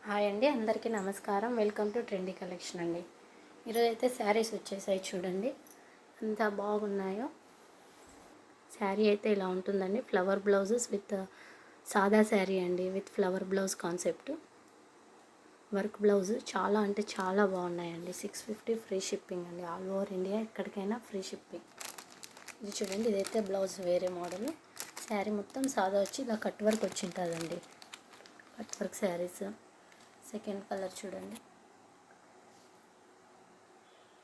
Hi అండి, అందరికీ నమస్కారం. వెల్కమ్ టు ట్రెండీ కలెక్షన్ అండి. ఈరోజు అయితే శారీస్ వచ్చేసాయి చూడండి ఎంత బాగున్నాయో. శారీ అయితే ఇలా ఉంటుందండి. ఫ్లవర్ బ్లౌజెస్ విత్ సాదా శారీ అండి, with flower blouse concept. Work blouse చాలా అంటే చాలా బాగున్నాయండి. 650 ఫ్రీ షిప్పింగ్ అండి. ఆల్ ఓవర్ ఇండియా ఎక్కడికైనా ఫ్రీ షిప్పింగ్. ఇది చూడండి, ఇదైతే బ్లౌజ్ వేరే మోడల్. శారీ మొత్తం సాదా వచ్చి ఇలా కట్ వర్క్ వచ్చి ఉంటుందండి. Cut work saris. Second colour చూడండి,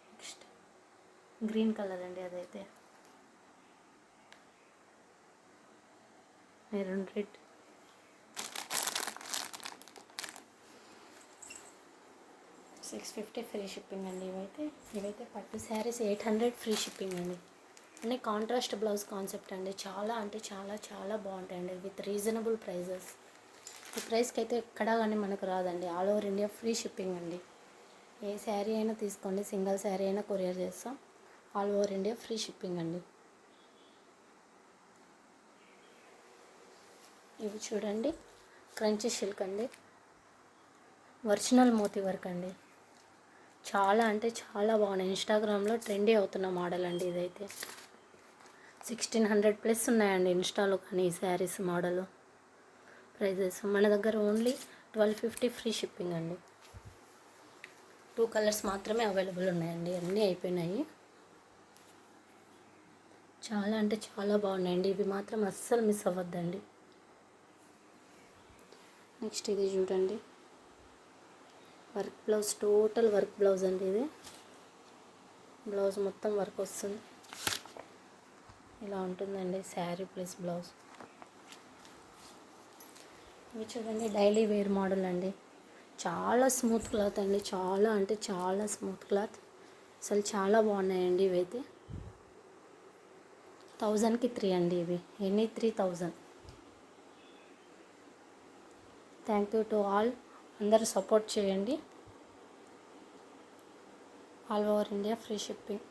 నెక్స్ట్ గ్రీన్ కలర్ అండి. అదైతే మెరూన్ రెడ్, $650 ఫ్రీ షిప్పింగ్ అండి. ఇవైతే పట్టు శారీస్ 800 ఫ్రీ షిప్పింగ్ అండి. అన్నీ కాంట్రాస్ట్ బ్లౌజ్ కాన్సెప్ట్ అండి. చాలా అంటే చాలా చాలా బాగుంటాయండి, విత్ రీజనబుల్ ప్రైజెస్. ఈ ప్రైస్కి అయితే ఎక్కడా కానీ మనకు రాదండి. All over India free shipping అండి. ఏ శారీ అయినా తీసుకోండి, సింగిల్ శారీ అయినా కొరియర్ చేస్తాం. All over India free shipping అండి. ఇవి చూడండి, క్రంచీ సిల్క్ అండి, ఒరిజినల్ మోతీ వర్క్ అండి. చాలా అంటే చాలా బాగున్నాయి. ఇన్స్టాగ్రామ్లో ట్రెండీ అవుతున్న మోడల్ అండి. ఇదైతే 1600+ ఉన్నాయండి ఇన్స్టాలో కానీ ఈ శారీస్ మోడల్. ప్రైజెస్ మన దగ్గర ఓన్లీ 1250 ఫ్రీ షిప్పింగ్ అండి. 2 కలర్స్ మాత్రమే అవైలబుల్ ఉన్నాయండి, అన్నీ అయిపోయినాయి. చాలా అంటే చాలా బాగున్నాయండి. ఇవి మాత్రం అస్సలు మిస్ అవ్వద్దండి. నెక్స్ట్ ఇది చూడండి, work blouse, total work blouse అండి. ఇది బ్లౌజ్ మొత్తం వర్క్ వస్తుంది. ఇలా ఉంటుందండి శారీ ప్లస్ బ్లౌజ్. ఇవి చూడండి, డైలీ వేర్ మోడల్ అండి. చాలా స్మూత్ క్లాత్ అండి, చాలా అంటే చాలా స్మూత్ క్లాత్. అసలు చాలా బాగున్నాయండి. ఇవైతే 1000కి 3 అండి. ఇవి any 3000. Thank you to all. అందరూ సపోర్ట్ చేయండి. All over India free shipping.